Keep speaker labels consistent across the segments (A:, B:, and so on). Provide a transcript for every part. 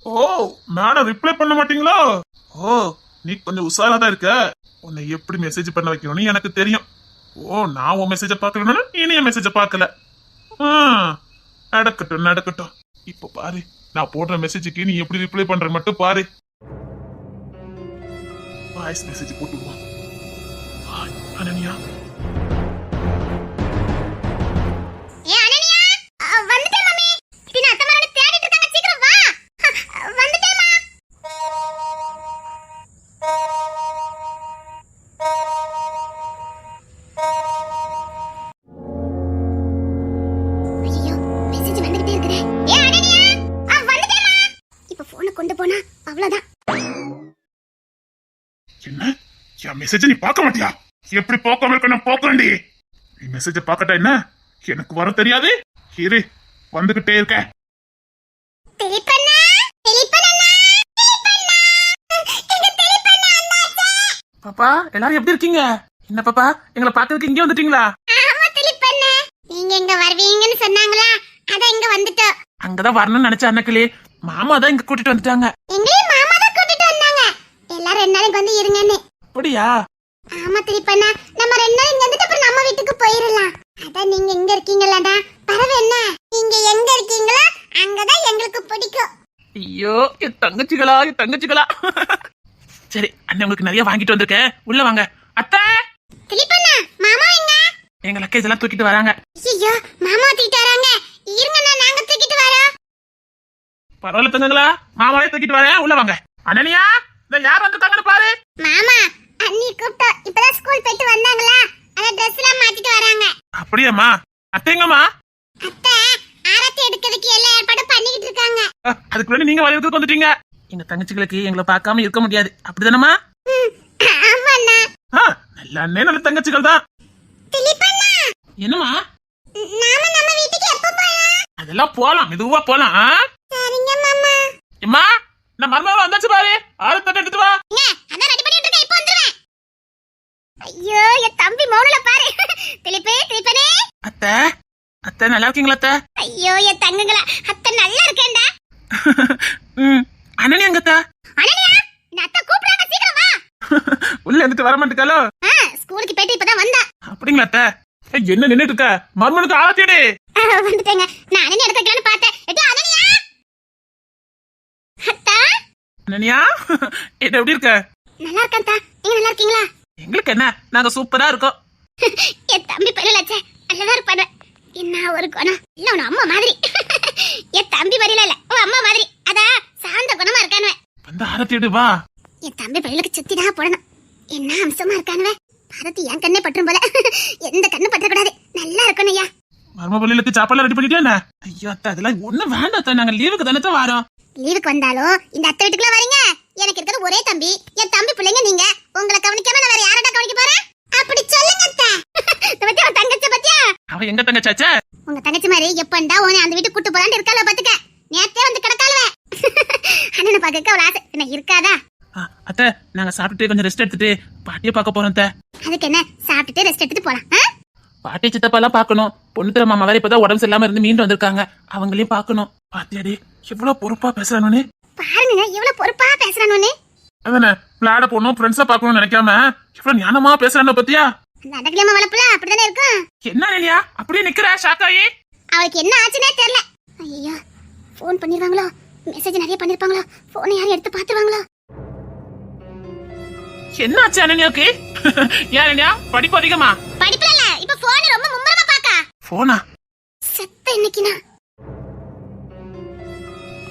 A: ஓ, madam reply பண்ண மாட்டீங்களா? ஓ, நீ கொஞ்சம் உஷாரா தான் இருக்க. உன்னை எப்படி மெசேஜ் பண்ண வைக்கணும்னு எனக்கு தெரியும். ஓ, நான் உன் மெசேஜ பாக்கலன்னா நீ என் மெசேஜ பாக்கல. நடக்கட்டும் நடக்கட்டும். இப்ப பாரு, நான் போடுற மெசேஜுக்கு நீ எப்படி ரிப்ளை பண்ற மட்டும் பாரு. Voice message போட்டுடுவான். அனன்யா, என்ன என் மெசேஜ நீ பார்க்க மாட்டியா? எப்படி போக்காம இருக்க? நான் போக்கண்டி. நீ மெசேஜ பாக்கட்டா என்ன? எனக்கு வர தெரியாது. இரு, வந்துகிட்டே இருக்க. பாப்பா, எல்லாரும் எப்படி இருக்கீங்க? என்ன பாப்பா, எங்களை பாக்கிறதுக்கு இங்கே வந்துட்டீங்களா?
B: நீங்க எங்க வருவீங்கன்னு சொன்னாங்களா, அதான் இங்க வந்துட்டோம்.
A: அங்கதான் வரணும்னு நினைச்ச அண்ணக்கிளே, மாமா தான் இங்க கூட்டிட்டு வந்துட்டாங்க.
B: எங்களையும் மாமா தான் கூட்டிட்டு வந்தாங்க. எல்லாரும் 2 நாளைக்கு வந்து இருங்கன்னு.
A: அப்படியா?
B: ஆமா திலீப்பண்ணா, நம்ம 2 நாள் இங்க வந்துட்டு அப்புறம் நம்ம வீட்டுக்கு போயிடலாம். அதான் நீங்க எங்க இருக்கீங்களாடா, பரவ என்ன, நீங்க எங்க இருக்கீங்களோ அங்கதான் எங்களுக்கு பிடிக்கும்.
A: ஐயோ, என் தங்கச்சிகளா. சரி, அண்ணன் உங்களுக்கு நிறைய வாங்கிட்டு வந்திருக்கேன், உள்ள வாங்க. அத்தை,
B: திலீப்பண்ணா, மாமா எங்க?
A: எங்க லக்கேஜ் எல்லாம் தூக்கிட்டு வராங்க.
B: ஐயோ, மாமா தூக்கிட்டு வராங்க. இருங்கண்ணா, நாங்க தூக்கிட்டு வரோம்.
A: பரவாயில்ல தங்கங்களா, மாமாவே தூக்கிட்டு வரேன், உள்ள வாங்க. அனன்யா, இந்த யார் வந்திருக்காங்கன்னு பாரு.
B: மாமா, அண்ணி கூப்பிட்டோம். இப்பதான் ஸ்கூல் போயிட்டு வந்தாங்களா, அத ட்ரெஸ் எல்லாம் மாத்திட்டு வராங்க.
A: அப்படியாம்மா? அத்தைங்கம்மா?
B: அத்தை ஆரத்தி எடுக்கிறதுக்கு எல்லா ஏற்பாடும் பண்ணிக்கிட்டு இருக்காங்க.
A: அதுக்கு முன்னாடி நீங்க வரையறதுக்கு வந்துட்டீங்க. எங்க தங்கச்சிகளுக்கு எங்களை பார்க்காம இருக்க முடியாது, அப்படிதானம்மா?
B: ஆமாண்ணா.
A: நல்ல அண்ணே, நல்ல தங்கச்சிகள் தான்.
B: திலீப்பண்ணா,
A: என்னம்மா?
B: நாம நம்ம வீட்டுக்கு எப்ப போலாம்?
A: அதெல்லாம் போலாம், மெதுவா போலாம்.
B: சரிங்க மாமா.
A: அம்மா, நான் மர்மமா வந்தாச்சு பாரு, ஆறு தட்டு எடுத்து வா.
B: அதான் ரெடி பண்ணிட்டு இருக்கேன், இப்போ வந்துருவேன். ஐயோ, என் தம்பி மௌனல பாரு. திலீப்பனே.
A: அத்தை நல்லா இருக்கீங்களா அத்தை?
B: ஐயோ, என் தங்கங்களா, அத்தை நல்லா இருக்கேன்டா.
A: அண்ணனி எங்க அத்தை?
B: அனன்யா, இந்த அத்தை கூப்பிடுறாங்க, சீக்கிரம் வா.
A: உள்ள இருந்துட்டு வர மாட்டேக்காலோ?
B: ஸ்கூலுக்கு போயிட்டு இப்பதான் வந்தா.
A: அப்படிங்களா அத்தை? என்ன நின்னுட்டு இருக்க? மர்மனுக்கு ஆளத்தேடு.
B: வந்துட்டேங்க. நான் அனன்யா எடுக்கலாம்னு பார்த்தேன். எடி அனன்யா. அத்தா.
A: அனன்யா, என்ன எப்படி இருக்க?
B: நல்லா இருக்கேன் தா. நீங்க நல்லா இருக்கீங்களா?
A: எங்களுக்கு என்ன, நாங்க சூப்பரா இருக்கோம்.
B: என் தம்பி பையலாச்சே, நல்லதா இருப்பாரு. என்ன ஒரு குணம், இல்ல உன் அம்மா மாதிரி. என் தம்பி வரையில இல்ல, உன் அம்மா மாதிரி. அதான் சாந்த குணமா இருக்கானுவே.
A: வந்து ஆரத்திடு வா.
B: என் தம்பி பையலுக்கு சுத்திதான் போடணும். என்ன அம்சமா இருக்கானுவே. பாரதி என் கண்ணே பற்றும் போல. எந்த கண்ணு பற்றக்கூடாது. நல்லா இருக்கணும் ஐயா.
A: மர்ம பள்ளியிலுக்கு சாப்பாடு ரெடி பண்ணிட்டே? ஐயோ அத்தை, அதெல்லாம் ஒண்ணும் வேண்டாம் அத்தை, நாங்க லீவுக்கு தானே வரோம்.
B: லீவுக்கு வந்தாலும் இந்த அத்தை வீட்டுக்குள்ள வரீங்க. எனக்கு இருக்கிறது ஒரே தம்பி, என் தம்பி பிள்ளைங்க நீங்க. உங்களை கவனிக்காம நான் வேற யாரடா கவனிக்க போறேன்? அப்படி சொல்லுங்க அத்தை. பத்தியா உன் தங்கச்சி பத்தியா?
A: அவ எங்க தங்கச்சாச்சே?
B: உங்க தங்கச்சி மாதிரி எப்பண்டா உன்னை அந்த வீட்டுக்கு கூட்டு போலான்னு இருக்காள பாத்துக்க. நேத்தே வந்து கிடக்காளவே. அண்ணனை பாக்க அவள ஆசை என்ன இருக்காதா?
A: அத்தை, நாங்க சாப்பிட்டுட்டு கொஞ்சம் ரெஸ்ட் எடுத்துட்டு பாட்டியை பார்க்க போறோம் அத்தை.
B: அதுக்கு என்ன, சாப்பிட்டுட்டு ரெஸ்ட் எடுத்துட்டு போலாம்.
A: பாட்டி சித்தப்பா பாக்கணும். பொண்ணு தர மாமா வேற இப்பதான் உடம்பு சரியில்லாம இருந்து மீண்டு வந்திருக்காங்க, அவங்களையும் பாக்கணும். பாத்தியாடி எவ்வளவு பொறுப்பா பேசுறானு
B: பாருங்க, எவ்வளவு பொறுப்பா பேசுறானு.
A: அதானே, விளையாட போகணும், ஃப்ரெண்ட்ஸா பாக்கணும்னு நினைக்காம இவ்வளவு ஞானமா பேசுறான பத்தியா?
B: அந்த அடக்கியம்மா வளப்புல அப்படிதானே இருக்கும்.
A: என்ன இல்லையா அப்படியே நிக்கிற ஷாக்காயி?
B: அவளுக்கு என்ன ஆச்சுன்னே தெரியல. ஐயோ, போன் பண்ணிருவாங்களோ, மெசேஜ் நிறைய பண்ணிருப்பாங்களோ, போனை யாரும் எடுத்து பாத்துருவாங்களோ.
A: என்ன ஆச்சு அனன்யாவுக்கு? ஏன் அனன்யா, படிப்பு அதிகமா?
B: படிப்புல இல்ல, இப்ப போன் ரொம்ப மும்மரமா பாக்கா.
A: போனா
B: செத்த இன்னைக்குனா.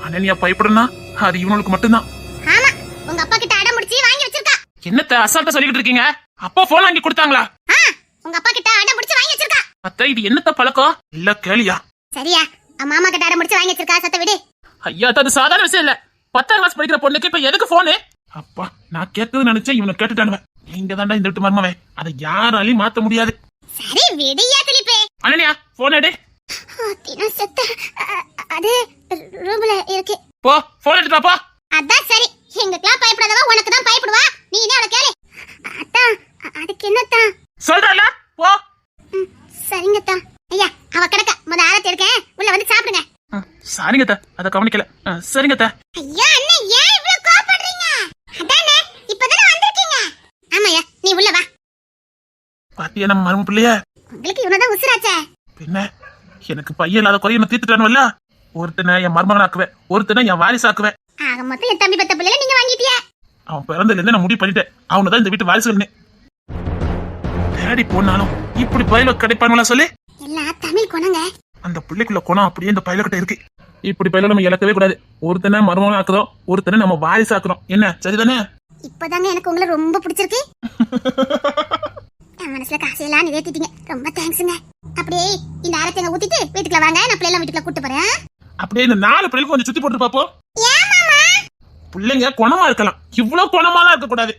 A: அனன்யா பயப்படுனா அது இவனுக்கு மட்டும்தான்.
B: ஆமா, உங்க அப்பா கிட்ட அடம் முடிச்சு வாங்கி வச்சிருக்கா.
A: என்னத்த அசால்ட்டா சொல்லிட்டு இருக்கீங்க? அப்பா போன் வாங்கி கொடுத்தாங்களா?
B: உங்க அப்பா கிட்ட அடம் முடிச்சு வாங்கி வச்சிருக்கா.
A: அத்தை, இது என்னத்த பழக்கம்? இல்ல கேளியா?
B: சரியா, மாமா கிட்ட அடம் முடிச்சு வாங்கி வச்சிருக்கா. சத்த விடு.
A: ஐயா, அது சாதாரண விஷயம் இல்ல. 10ஆம் கிளாஸ் படிக்கிற பொண்ணுக்கு இப்ப எதுக்கு போனு? அப்பா, நான் கேட்கறது நினைச்சேன், இவனை கேட்டுட்டானுவன். நீங்க தாண்டா இந்த வீட்டு மர்மவன், அதை யாராலையும் மாத்த முடியாது.
B: சரி விடியா திலிப்பே.
A: அனன்யா, போன் எடு.
B: தினம் செத்த அது ரூம்ல இருக்கு.
A: போ, போன் எடுத்துட்டு வா.
B: அதான் சரி, எங்களுக்குலாம் பயப்படாதவா உனக்கு தான் பயப்படுவா. நீ என்ன அவளை கேளு. அதான் அதுக்கு என்னத்தான்
A: சொல்றல, போ.
B: சரிங்கத்தான். ஐயா, அவ கிடக்க முத ஆரத்தி இருக்கேன், உள்ள வந்து சாப்பிடுங்க.
A: சாரிங்க அத்தை, அதை கவனிக்கல. சரிங்க அத்தை.
B: ஐயா அண்ணே, ஏன் இவ்ளோ கோவப்படுறீங்க? அதானே இப்பதானே வந்திருக்கீங்க. ஆமாயா, நீ உள்ள வா.
A: பாத்தியா நம்ம மரும பிள்ளைய?
B: உங்களுக்கு இவனதான் உசுராச்சே.
A: பின்ன எனக்கு பையன் இல்லாத குறைய நான் தீர்த்துட்டானுவல்ல. ஒருத்தனை என் மருமகன் ஆக்குவேன், ஒருத்தனை என் வாரிசு ஆக்குவேன்.
B: ஆக மொத்தம் என் தம்பி பத்த பிள்ளைல நீங்க வாங்கிட்டிய.
A: அவன் பிறந்ததுல இருந்து நான் முடிவு பண்ணிட்டேன், அவனதான் இந்த வீட்டு வாரிசுன்னு. தேடி போனாலும் இப்படி பயில கிடைப்பானுங்களா சொல்லி?
B: எல்லாம் தமிழ் குணங்க.
A: அந்த பிள்ளைக்குள்ள குணம் அப்படியே இந்த பயில கிட்ட இருக்கு. இப்படி பயில நம்ம இழக்கவே கூடாது. ஒருத்தனை மருமகன் ஆக்குறோம், ஒருத்தனை நம்ம வாரிசு ஆக்குறோம். என்ன சரிதானே?
B: இப்பதாங்க எனக்கு உங்களை ரொம்ப பிடிச்சிருக்கு. என் மனசுல காசையெல்லாம் நிறைவேற்றிட்டீங்க, ரொம்ப தேங்க்ஸுங்க. அப்படியே இந்த ஆரத்தங்க ஊத்திட்டு வீட்டுக்குள்ள வாங்க, நான் பிள்ளைலாம் வீட்டுக்குள்ள கூட்டு போறேன்.
A: அப்படியே இந்த 4 பிள்ளைகளுக்கு கொஞ்சம் சுத்தி போட்டு பாப்போம்.
B: ஏன் மாமா?
A: பிள்ளைங்க குணமா இருக்கலாம், இவ்வளவு குணமாலாம் இருக்க கூடாது.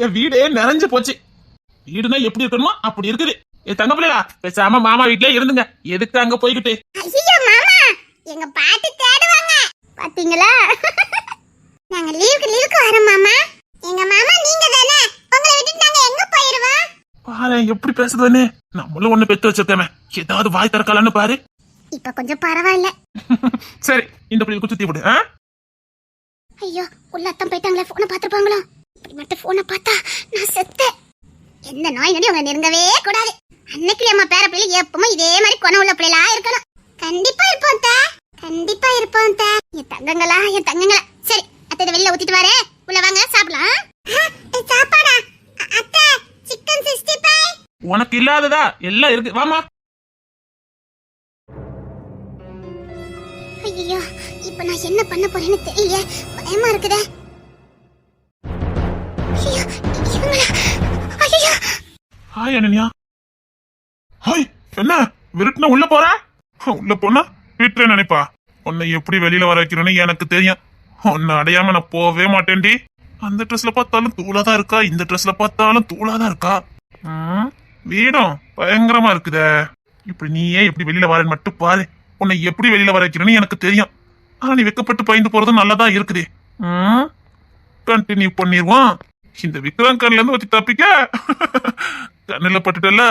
A: என் வீடே நிறைஞ்சு போச்சு. வீடுனா எப்படி இருக்கணுமோ அப்படி இருக்குது. என் தங்க பிள்ளையா, பேசாம மாமா வீட்லயே இருந்துங்க, எதுக்கு அங்க போய்கிட்டு?
B: ஐயோ மாமா, எங்க பாட்டி தேடுவாங்க பாத்தீங்களா? நாங்க லீவுக்கு வரோம் மாமா. எங்க மாமா நீங்க தானே, உங்களை விட்டுட்டு நாங்க எங்க போயிருவோம்?
A: பாரு எப்படி பேசுதுன்னு. நம்மளும் ஒண்ணு பெத்து வச்சிருக்கேன், ஏதாவது வாய் திறக்கலான்னு பாரு.
B: இப்ப கொஞ்சம் பரவாயில்ல.
A: சரி, இந்த பிள்ளைக்கு சுத்தி விடு.
B: ஐயோ, உள்ள அத்தம் போயிட்டாங்களே, போனை பாத்துருப்பாங்களோ? இப்படி மட்டும் போனை பார்த்தா நான் செத்தேன். எந்த நோய் நடி உங்களை நெருங்கவே கூடாது. அன்னைக்கு அம்மா பேர பிள்ளை எப்பவும் இதே மாதிரி குணம் உள்ள பிள்ளைகளா இருக்கணும். கண்டிப்பா இருப்போம் தா, கண்டிப்பா இருப்போம் தா. என் தங்கங்களா. சரி, அத்தை இதை வெளியில ஊத்திட்டு வரேன், உள்ள வாங்க சாப்பிடலாம். சாப்பாடா அத்தை? சிக்கன் 65.
A: உனக்கு இல்லாததா எல்லாம் இருக்கு, வாமா.
B: ஐயோ, இப்ப நான் என்ன பண்ண போறேன்னு தெரியல, பயமா இருக்குதே. ஐயோ, இவங்களா? ஐயோ.
A: ஹாய் அனன்யா. ஹாய், என்ன விருட்டுன உள்ள போற? உள்ள போனா வீட்டுல நினைப்பா. உன்னை எப்படி வெளியில வர வைக்கிறேன்னு எனக்கு தெரியும். உன்னை அடையாம நான் போவே மாட்டேன்டி. அந்த ட்ரெஸ்ல பார்த்தாலும் தூளாதான் இருக்கா, இந்த ட்ரெஸ்ல பார்த்தாலும் தூளாதான் இருக்கா. வீடும் பயங்கரமா இருக்குதே. இப்படி நீயே எப்படி வெளியில வரேன்னு மட்டும் பாரு. உன்னை எப்படி வெளியில வர வைக்கிறேன்னு எனக்கு தெரியும். ஆனா நீ வெக்கப்பட்டு பயந்து போறதும் நல்லதா இருக்குது. கண்டினியூ பண்ணிடுவான். இந்த விக்ரம் கண்ணுல இருந்து வச்சு தப்பிக்க கண்ணுல பட்டுட்டல,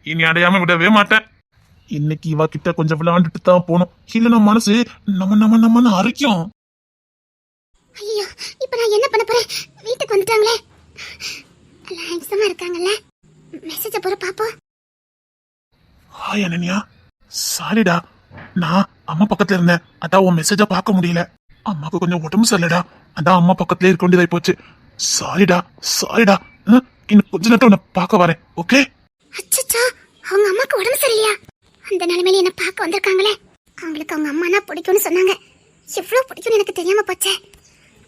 A: இனி அடையாம விடவே மாட்டேன். இன்னைக்கு இவ கிட்ட கொஞ்சம் விளையாண்டுட்டு தான் போனோம், இல்லைன்னா மனசு நம்ம அரைக்கும்.
B: ஐயோ, இப்ப நான் என்ன பண்ண போறேன்? வீட்டுக்கு வந்துட்டாங்களே, லைன்ஸமா இருக்காங்கல்ல, மெசேஜ் போற பாப்போம்.
A: ஹாய் அனன்யா. சாரிடா, நான் அம்மா பக்கத்துல இருந்தேன், அதான் உன் மெசேஜ பார்க்க முடியல. அம்மாக்கு கொஞ்சம் உடம்பு சரியில்லடா, அதான் அம்மா பக்கத்துல இருக்க வேண்டியதாய் போச்சு. சாரிடா. இன்னும் கொஞ்ச நேரத்துல உன்னை பார்க்க வரேன், ஓகே?
B: அச்சச்சோ, அவங்க அம்மாக்கு உடம்பு சரியில்லையா? அந்த நிலைமையில என்ன பார்க்க வந்திருக்காங்களே. அவங்களுக்கு அவங்க அம்மானா பிடிக்கும்னு சொன்னாங்க. எவ்வளவு பிடிக்கும்னு எனக்கு தெரியாம போச்சே.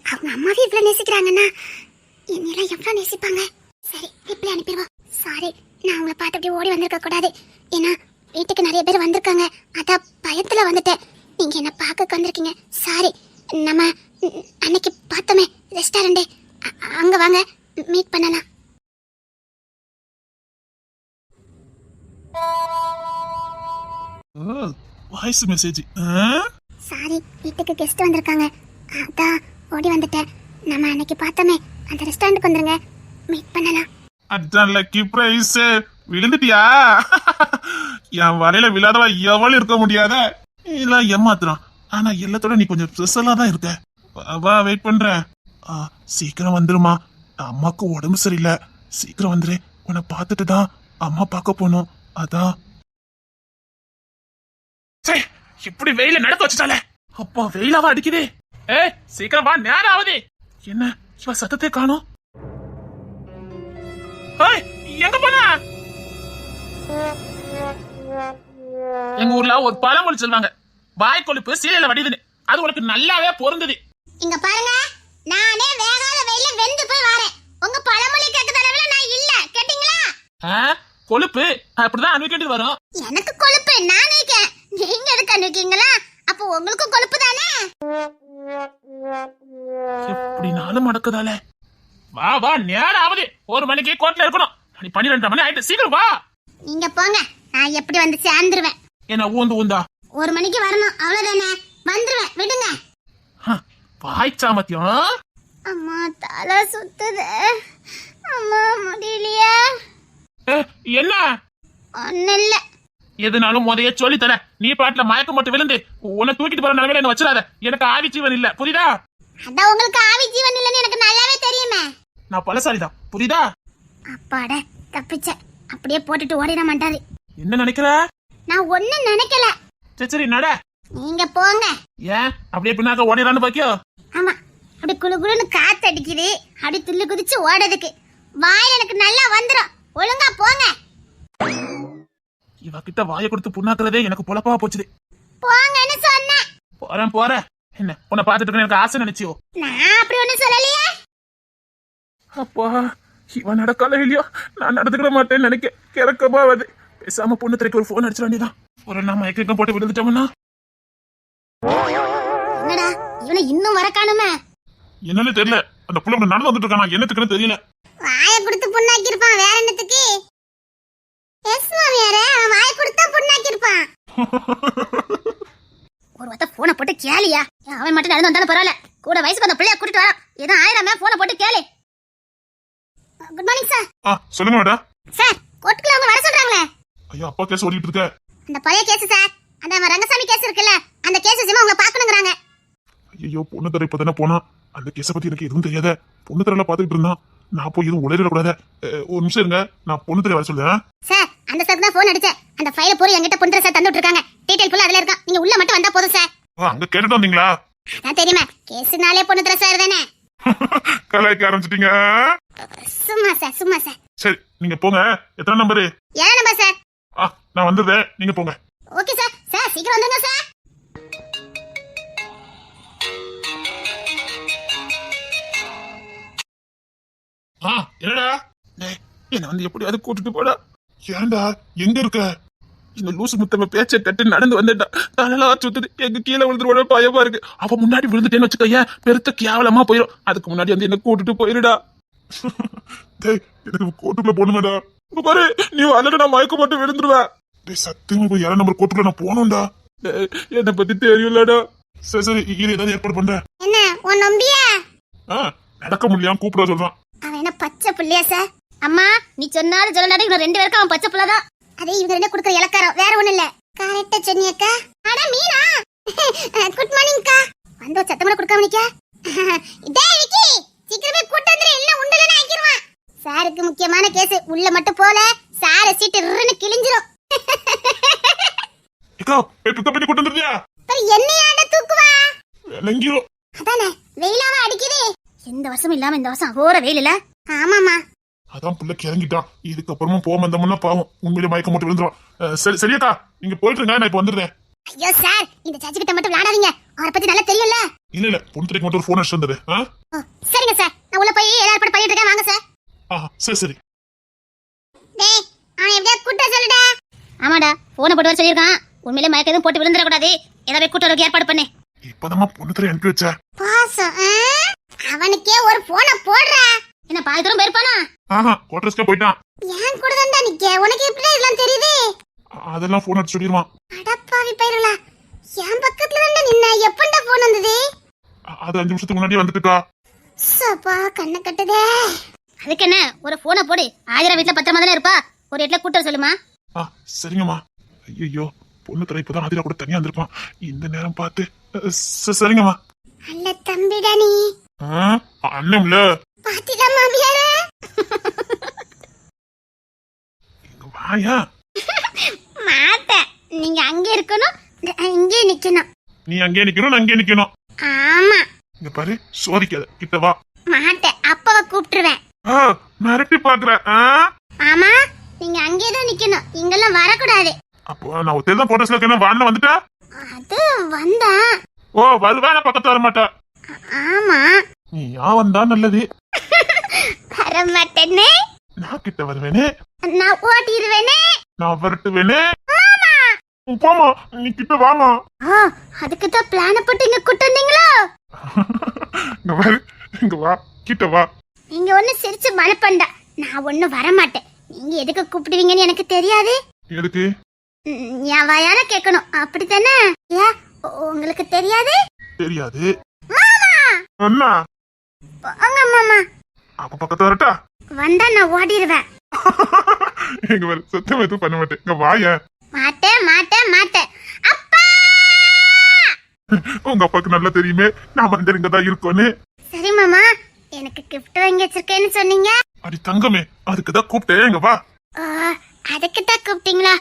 B: அவங்க அம்மாவே இவ்வளவு நேசிக்கிறாங்கன்னா என்னெல்லாம் எவ்வளவு நேசிப்பாங்க. சரி, ரிப்ளை அனுப்பிடுவோம். சாரி, நான் அவங்கள பார்த்து அப்படியே ஓடி வந்திருக்க கூடாது. ஏன்னா வீட்டுக்கு நிறைய பேர் வந்திருக்காங்க, அதான் பயத்துல வந்துட்டேன். நீங்க என்ன பார்க்க வந்திருக்கீங்க, சாரி. நம்ம அன்னைக்கு பார்த்தோமே ரெஸ்டாரண்ட், அங்க வாங்க, மீட் பண்ணலாம்.
A: Voice message.
B: சாரி, வீட்டுக்கு கெஸ்ட் வந்திருக்காங்க, அதான் ஓடி வந்துட்டேன். நம்ம அன்னைக்கு பார்த்தோமே அந்த ரெஸ்டாரண்ட்க்கு வந்துருங்க, மீட் பண்ணலாம்.
A: அதான் லக்கி பிரைஸ். விழுந்துட்டியா? என் வலையில விழாதவா எவ்வளவு இருக்க முடியாத. இல்ல ஏமாத்துறான், ஆனா எல்லாத்தோட நீ கொஞ்சம் ஸ்பெஷலா தான் இருக்க. வா, வெயிட் பண்றேன். சீக்கிரம் வந்துருமா, அம்மாக்கு உடம்பு சரியில்லை, சீக்கிரம் வந்துரு. உன்னை பார்த்துட்டு தான் அம்மா பார்க்க போனோம், அதான். சரி, இப்படி வெயில நடக்க வச்சுட்டால. அப்பா வெயிலாவா அடிக்குது. சீக்கிரம் வா, நேரம் ஆகுது. என்ன இவ சத்தத்தை காணோம்? எங்க போன? எங்க ஊர்ல ஒரு பழமொழி சொல்லுவாங்க, வாய் கொழுப்பு சீலையில வடிதுன்னு. அது உனக்கு நல்லாவே பொருந்தது.
B: இங்க பாருங்க, நானே வேகாத வெயில வெந்து போய் வரேன். உங்க பழமொழி கேட்க தடவை நான் இல்ல, கேட்டீங்களா?
A: கொழுப்பு அப்படிதான் அனுப்பிட்டு வரும்.
B: எனக்கு கொழுப்பு நான் நிக்கேன், நீங்க எதுக்கு அனுப்பிக்கீங்களா? அப்போ உங்களுக்கு கொழுப்பு தானே.
A: எப்படினாலும் நடக்குதால. வா வா, நேரம் ஆகுது. 1 மணிக்கு கோர்ட்ல இருக்கணும். 12 மணி ஆயிட்டு, சீக்கிரம் வா.
B: நீங்க போங்க, நான் எப்படி வந்து சேர்ந்துருவேன்.
A: என்ன ஊந்தா?
B: 1 மணிக்கு வரணும், அவ்வளவுதானே. வந்துருவேன், விடுங்க.
A: வாய் சாமத்தியம்.
B: அம்மா தலை சுத்துது, அம்மா முடியலையா?
A: என்ன?
B: ஒண்ணு இல்ல.
A: எதுனாலும் முதைய சொல்லி தர. நீ பாட்டுல மயக்கம் மட்டும் விழுந்து உன்னை தூக்கிட்டு போற நிலைமையில என்ன வச்சிடாத. எனக்கு ஆவி ஜீவன் இல்ல, புரியுதா?
B: அதான் உங்களுக்கு ஆவி ஜீவன் இல்லன்னு எனக்கு நல்லாவே தெரியுமே.
A: நான் பலசாலிதான், புரியுதா?
B: அப்பாட, தப்பிச்ச. அப்படியே போட்டுட்டு ஓடிட மாட்டாரு.
A: என்ன நினைக்கிற?
B: நான் ஒண்ணும் நினைக்கல.
A: சரி நட.
B: நீங்க போங்க.
A: ஏன் அப்படியே பின்னாக்க ஓடிடலான்னு பாக்கியோ?
B: ஆமா, அப்படி குளு குளுன்னு காத்து அடிக்குது. அப்படி துள்ளி குதிச்சு ஓடுறதுக்கு வாயில் எனக்கு நல்லா வந்துரும். ஒழுங்கா போங்க.
A: இவ கிட்ட வாயை கொடுத்து புண்ணாக்குறதே எனக்கு பொழப்பா போச்சுது.
B: போங்கன்னு சொன்னேன்.
A: போறேன் போறேன். என்ன உன்னை பாத்துட்டு எனக்கு ஆசை நினைச்சியோ?
B: நான் அப்படி ஒண்ணும் சொல்லலையே.
A: அப்பா, இவன் நடக்கால இல்லையோ நான் நடந்துக்கிட மாட்டேன்னு நினைக்க கிறக்கமா வருது. பேசாம பொண்ணு திரைக்கு ஒரு போன் அடிச்சிட வேண்டியதான். ஒரு நான் மயக்கம் போட்டு விழுந்துட்டோம்னா.
B: என்னடா இவனை இன்னும் வர காணுமே?
A: என்னன்னு தெரியல. அந்த புள்ள நடந்து வந்துட்டு இருக்கானா, என்னத்துக்குன்னு தெரியல.
B: வாயை கொடுத்து புண்ணாக்கி இருப்பான். வேற என்னத்துக்கு? எஸ் மாமியாரே, அவன் வாயை கொடுத்தா புண்ணாக்கி இருப்பான். ஒரு வார்த்தை போனை போட்டு கேளியா. அவன் மட்டும் நடந்து வந்தாலும் பரவாயில்ல, கூட வயசுக்கு அந்த பிள்ளைய கூட்டிட்டு வரான். ஏதோ ஆயிரமே போனை போட்டு கேளு. Good morning sir.
A: சொல்லுங்க மேடம்.
B: சார், கோர்ட்டுக்குள்ள அவங்க வர சொல்றாங்களே.
A: ஐயா, அப்பா கேஸ் ஓடிட்டு இருக்க.
B: அந்த பழைய கேஸ் சார், அந்த ரங்கசாமி கேஸ் இருக்குல்ல, அந்த கேஸ் விஷயமா உங்களை பார்க்கணுங்கறாங்க.
A: ஐயோ, பொண்ணு தர இப்பதானே போனா. அந்த கேஸ பத்தி எனக்கு எதுவும் தெரியாத. பொண்ணு தரல பாத்துக்கிட்டு இருந்தான். நான் போய் எதுவும் உளறிட கூடாது. ஒரு நிமிஷம் இருங்க, நான் பொண்ணு தர வர சொல்றேன்.
B: சார், அந்த சார் தான் போன் அடிச்சேன். அந்த ஃபைல பூரா என்கிட்ட பொண்ணு சார் தந்துட்டு இருக்காங்க. டீடைல் ஃபுல்லா அதுல இருக்கா. நீங்க உள்ள மட்டும் வந்தா போதும் சார்.
A: அங்க கேட்டுட்டு வந்தீங்களா?
B: அதான் தெரியுமா, கேஸ்னாலே பொண்ணு தர சார் தானே.
A: கலாய்க்க ஆரம்பிச்சிட்டீங்க.
B: சும்மா சார், சும்மா சார்.
A: சரி, நீங்க போங்க. எத்தனை நம்பரு?
B: 7 number sir.
A: நான் வந்துடுறேன், நீங்க போங்க.
B: Okay sir. சார், சீக்கிரம் வந்துருங்க சார்.
A: என்னடா என்ன வந்து எப்படியாவது கூட்டிட்டு போடா. ஏன்டா எங்க இருக்க? இந்த லூசு முத்தம பேச்ச கட்டு நடந்து வந்துட்டா. தலலாம் சுத்துது. எங்க கீழே விழுந்துருவோட பயமா இருக்கு. அவ முன்னாடி விழுந்துட்டேன்னு வச்சுக்க, பெருத்த கேவலமா போயிடும். அதுக்கு முன்னாடி வந்து என்ன கூட்டிட்டு போயிருடா. எனக்கு கோட்டுக்குள்ள போகணுமேடா. பாரு, நீ வரல நான் மயக்க மட்டும் விழுந்துருவேன். சத்தியமா போய் 7 நம்பர் கோட்டுக்குள்ள நான் போகணும்டா. என்னை பத்தி தெரியும்லடா. சரி சரி, இது ஏதாவது ஏற்பாடு பண்றேன்.
B: என்ன உன் நம்பியா?
A: நடக்க முடியாம கூப்பிட சொல்றான்.
B: அவன் என்ன பச்சை புள்ளையா சார்? அம்மா, நீ சொன்னாலும் சொல்லலாட்டி இவங்க 2 பேருக்கும் அவன் பச்சை புள்ளதான். அதே இவங்க 2 கொடுக்குற இலக்காரம், வேற ஒண்ணு இல்ல. கரெக்டா சொன்னியக்கா. அட மீனா, குட் மார்னிங் அக்கா. வந்து சத்தம் கூட கொடுக்காம நிக்க. டேய் விக்கி, சீக்கிரமே கூட்டி வந்துரு, இல்ல உண்டலன்னு ஆக்கிடுவான். சாருக்கு முக்கியமான கேஸ். உள்ள மட்டும் போல சார சீட்டு ரின்னு கிழிஞ்சிரும்.
A: ஏக்கா, பிக்கப் பண்ணி கூட்டி வந்துறியா?
B: என்னையாட தூக்குவா?
A: லங்கியோ.
B: அதானே, வெயிலாவா அடிக்குது. இந்த வருஷம் இல்லாம இந்த வருஷம் ஓர வெயில் இல்ல. ஆமாமா,
A: அதான் பிள்ளைக்கு இறங்கிட்டான். இதுக்கப்புறமும் போக வந்தோம்னா பாவம் உண்மையிலே மயக்கம் மட்டும் விழுந்துருவான். சரி சரியாக்கா, நீங்க போயிட்டு இருங்க, நான் இப்ப வந்துடுறேன்.
B: ஐயோ சார், இந்த சாச்சி கிட்ட மட்டும் விளையாடாதீங்க. அவரை பத்தி நல்லா தெரியும்ல.
A: இல்ல பொண்ணு திரைக்கு மட்டும் ஒரு போன் அடிச்சு வந்தது.
B: சரிங்க சார், நான் உள்ள போய் ஏற்பாடு பண்ணிட்டு இருக்கேன். வாங்க சார்.
A: சரி சரி.
B: டேய், அவன் எப்படியா கூட்ட சொல்லுடா. ஆமாடா, போனை போட்டு வர சொல்லிருக்கான். உண்மையிலே மயக்கம் எதுவும் போட்டு விழுந்துட கூடாது. ஏதாவது கூட்டறதுக்கு ஏற்பாடு பண்ணு.
A: இப்பதான் பொண்ணு திரை அனுப்பி வச்ச
B: பாசம். அவனுக்கே ஒரு போனை போடுறா. என்ன பாதி தூரம் போயிருப்பானா?
A: குவார்டர்ஸ்க்கே போயிட்டான்.
B: ஏன் கூட தான்டா நிக்க. உனக்கு எப்படி இதெல்லாம் தெரியுது?
A: அதெல்லாம் போன் அடிச்சு சொல்லிடுவான்.
B: அடப்பாவி பைரலா, என் பக்கத்துல தான்டா நின்ன. எப்பண்டா போன் வந்தது?
A: அது 5 நிமிஷத்துக்கு முன்னாடியே வந்துட்டுக்கா.
B: சப்பா, கண்ணை கட்டுதே. அதுக்கு என்ன, ஒரு போனை போடு. ஆயிரம் வீட்டுல பத்திரமா தானே இருப்பா. ஒரு இடத்துல கூட்ட சொல்லுமா.
A: சரிங்கம்மா. ஐயோ, பொண்ணு திரை இப்பதான் ஆதிரா கூட தனியா வந்திருப்பான். இந்த நேரம் பார்த்து. சரிங்கம்மா.
B: அல்ல தம்பிடா நீ.
A: அண்ணம்ல
B: பாத்திடா மாமியாரே.
A: வாயா.
B: மாட்டேன், நீங்க அங்க இருக்கணும், இங்கே நிக்கணும்.
A: நீ அங்கே நிக்கணும், நான் அங்கே நிக்கணும்.
B: ஆமா.
A: இங்க பாரு, சோதிக்காத, கிட்ட வா.
B: மாட்டேன், அப்பாவை கூப்பிட்டுருவேன்.
A: மிரட்டி பாக்குறேன்.
B: ஆமா, நீங்க அங்கேதான் நிக்கணும், இங்கெல்லாம் வரக்கூடாது.
A: அப்போ நான் ஒத்தையில தான் போட்டோஸ்ல இருக்கேன். வாண்ண வந்துட்டா?
B: அது வந்தா.
A: வருவேன், பக்கத்துல வர மாட்டா.
B: ஆமா.
A: நீ வந்தா நல்லது.
B: வரமாட்டேனே.
A: நான் கிட்ட வருவேனே.
B: நான் ஓட்டிடுவேனே.
A: நான் வரட்டுவேனே. போமா, நீ கிட்ட வாமா.
B: அதுக்கு தான் பிளான போட்டு இங்க கூட்டு வந்தீங்களா?
A: இங்க வா, இங்க வா, கிட்ட வா.
B: நீங்க ஒண்ணு சிரிச்சு மனப்பண்டா. நான் ஒண்ணு வரமாட்டேன். நீங்க எதுக்கு கூப்பிடுவீங்கன்னு எனக்கு தெரியாது.
A: எதுக்கு?
B: என் வாயால கேட்கணும், அப்படித்தானே? உங்களுக்கு தெரியாது?
A: தெரியாது.
B: மாமா
A: அண்ணா,
B: போங்க மாமா.
A: அப்ப பக்கத்துல வரட்டா?
B: வந்தா நான் ஓடிடுவேன்.
A: இங்க வர, சத்தம் எதுவும் பண்ண மாட்டேன். இங்க வாய.
B: மாட்டே மாட்டேன் அப்பா.
A: உங்க அப்பாவுக்கு நல்லா தெரியுமே நான் வந்து இங்கதான் இருக்கோன்னு.
B: சரி மாமா, எனக்கு கிஃப்ட் வாங்கி வச்சிருக்கேன்னு சொன்னீங்க.
A: அடி தங்கமே, அதுக்குதான் கூப்பிட்டேன். இங்க வா.
B: அதுக்கு தான் கூப்பிட்டீங்களா?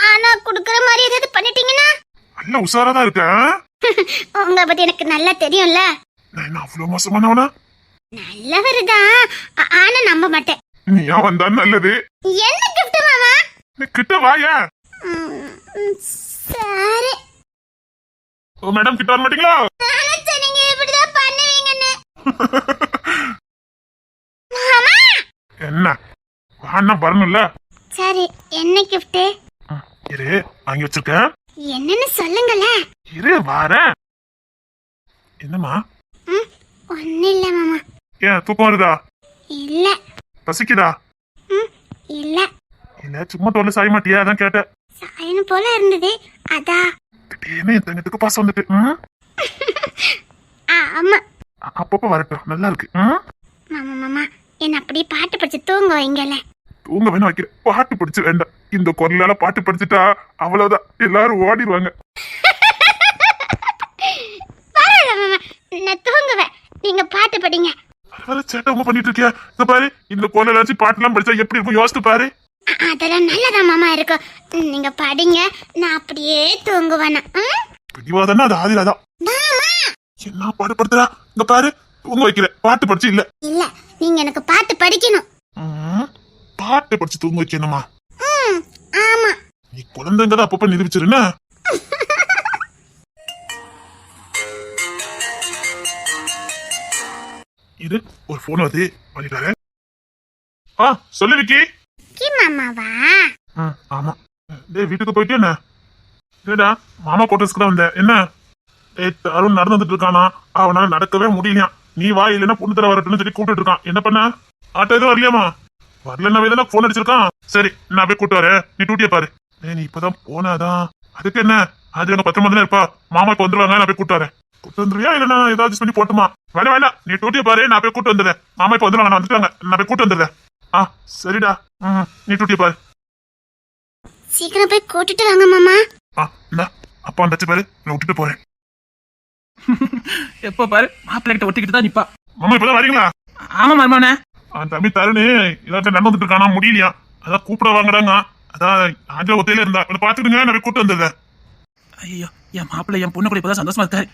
B: ஆனா குடுக்கற மாதிரி ஏதாவது பண்ணிட்டீங்கன்னா?
A: நல்ல உஷாராதான் இருக்கேன்.
B: உங்க பத்தி எனக்கு நல்லா தெரியும்ல.
A: நான் என்ன அவ்வளவு மோசமானவனா?
B: நல்லவருதான், ஆனா நம்ப மாட்டேன்.
A: நீ ஏன் வந்தா நல்லது.
B: என்ன கிஃப்ட் மாமா?
A: நீ கிட்ட வாயா.
B: சரி.
A: ஓ மேடம், கிட்ட வர மாட்டீங்களா?
B: நீங்க இப்படிதான் பண்ணுவீங்கன்னு. மாமா
A: என்ன வான்னா வரணும்ல.
B: சரி, என்ன கிஃப்ட்?
A: இரு, வாங்கி வச்சிருக்கேன்.
B: என்னன்னு சொல்லுங்களே.
A: இரு வாரேன். என்னம்மா?
B: ஒண்ணு இல்ல மாமா.
A: ஏன் தூக்கம் வருதா?
B: இல்ல.
A: பசிக்குதா?
B: இல்ல.
A: இல்ல, சும்மா தோல்ல சாய மாட்டியா? அதான் கேட்டேன்.
B: சாயணும் போல இருந்தது, அதா.
A: திடீர்னு என் தங்கத்துக்கு பாசம் வந்துட்டு.
B: ஆமா.
A: அப்பப்ப வரட்டும், நல்லா இருக்கு.
B: மாமா மாமா, என்ன அப்படியே பாட்டு படிச்சு தூங்க வைங்கல.
A: தூங்க வேணா வைக்கிறேன். பாட்டு படிச்சு வேண்டாம். இந்த குரலால பாட்டு படிச்சுட்டா அவ்வளவுதான், எல்லாரும் ஓடிடுவாங்க.
B: பரவாயில்ல மாமா, நான் தூங்குவேன், நீங்க பாட்டு படிங்க.
A: சேட்டை உங்க பண்ணிட்டு இருக்கியா? இந்த பாரு, இந்த குரல வச்சு பாட்டு எல்லாம் படிச்சா எப்படி இருக்கும் யோசித்து பாரு.
B: அதெல்லாம் நல்லதா மாமா இருக்கும். நீங்க படிங்க, நான் அப்படியே தூங்குவேன்.
A: பிடிவாதன்னா அது ஆதிராதான். என்ன பாட்டு படுத்துறா? இங்க பாரு, தூங்க வைக்கிறேன். பாட்டு படிச்சு இல்ல.
B: இல்ல, நீங்க எனக்கு பாட்டு படிக்கணும்.
A: பாட்டு படிச்சு தூங்க வைக்கணுமா?
B: ஆமா.
A: நீ குழந்தைங்கதான் அப்பப்ப நிரூபிச்சிருன்னா. இது ஒரு போன் வந்து பண்ணிட்டாரு. சொல்லு விக்கி.
B: மாமாவா?
A: ஆமா. டேய், வீட்டுக்கு போயிட்டு என்ன? இல்லடா, மாமா கோட்டர்ஸ்க்கு தான் வந்தேன். என்ன? அருண் நடந்து வந்துட்டு இருக்கானா, அவனால நடக்கவே முடியலையா. நீ வா, இல்லைன்னா பொண்ணு தர வரட்டும்னு சொல்லி கூப்பிட்டு இருக்கான். என்ன பண்ண? ஆட்டோ எதுவும் வரலையாமா? வரலன்னா தானே போன் அடிச்சிருக்கான். சரி, நான் போய் கூட்டு வரேன், நீ டூட்டியை பாரு. நீ இப்பதான் போனாதான். அதுக்கு என்ன? அது எங்க 10 மணி இருப்பா. மாமா இப்ப வந்துருவாங்க, நான் போய் கூட்டு வரேன். கூட்டு வந்துருவியா இல்லைன்னா ஏதாவது பண்ணி போட்டுமா? வேண்டாம், நீ டூட்டியை பாரு, நான் போய் கூட்டு வந்துடுறேன். மாமா இப்ப வந்துருவாங்க, நான் வந்துட்டாங்க, நான் போய் கூட்டு வந்துடுறேன். சரிடா. நீ டூட்டியை பாரு.
B: சீக்கிரம் போய் கூட்டிட்டு வாங்க மாமா.
A: அப்பா வந்தாச்சு பாரு, நான் விட்டுட்டு போறேன்.
C: எப்ப பாரு மாப்பிள்ளை கிட்ட ஒட்டிக்கிட்டு தான் நிப்பா.
A: மாமா இப்பதான் வரீங்களா?
C: ஆமா மருமவனே.
A: தம்பி தருணு இதாட்ட நடந்துட்டு இருக்கானா, முடியலையா. அதான் கூப்பிட வாங்கடாங்க. அதான் ஆஞ்சல ஒத்தையில இருந்தா, கொஞ்சம் பாத்துக்கிடுங்க, நான் கூட்டு வந்துடுறேன்.
C: ஐயோ, என் மாப்பிள்ளை என் பொண்ணு கூட இப்பதான் சந்தோஷமா இருக்காரு.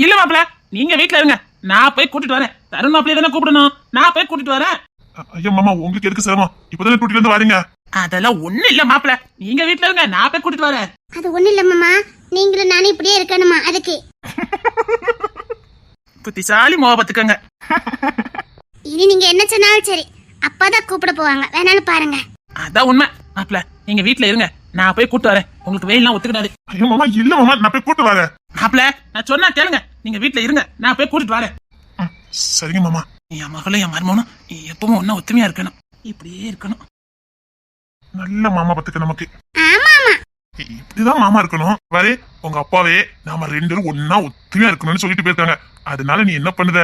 C: இல்ல மாப்பிள்ள, நீங்க வீட்டுல இருங்க, நான் போய் கூட்டிட்டு வரேன். தருண் மாப்பிள்ளைய தானே கூப்பிடணும், நான் போய் கூட்டிட்டு வரேன்.
A: ஐயா மாமா, உங்களுக்கு எதுக்கு சிரமம்? இப்பதானே டூட்டில இருந்து வரீங்க.
C: அதெல்லாம் ஒண்ணு இல்ல மாப்பிள்ள, நீங்க வீட்டுல இருங்க, நான் போய் கூட்டிட்டு வரேன்.
B: அது ஒண்ணு இல்ல மாமா, நீங்களும் நானும் இப்படியே இருக்கணுமா? அதுக்கு
C: புத்திசாலி மோக பாத்துக்கங்க.
B: இனி நீங்க என்ன சொன்னாலும் சரி, அப்பாதான் கூப்பிட போவாங்க, வேணாலும் பாருங்க.
C: அதான் உண்மை மாப்பிள்ள, நீங்க வீட்டுல இருங்க, நான் போய் கூட்டு வரேன். உங்களுக்கு வெயிலாம் ஒத்துக்கிடாது.
A: ஐயோ மாமா, இல்ல மாமா, நான் போய் கூட்டு வரேன்.
C: மாப்பிள்ள, நான் சொன்னா கேளுங்க, நீங்க வீட்டுல இருங்க, நான் போய் கூட்டிட்டு வரேன்.
A: சரிங்க மாமா.
C: என் மகளும் என் மருமனும் எப்பவும் ஒன்னா ஒத்துமையா இருக்கணும், இப்படியே இருக்கணும்.
A: நல்ல மாமா பத்துக்க நமக்கு.
B: ஆமா ஆமா,
A: இப்படிதான் மாமா இருக்கணும். பாரு, உங்க அப்பாவே நாம 2 பேரும் ஒன்னா ஒத்துமையா இருக்கணும்னு சொல்லிட்டு போயிருக்காங்க. அதனால நீ என்ன பண்ணுத?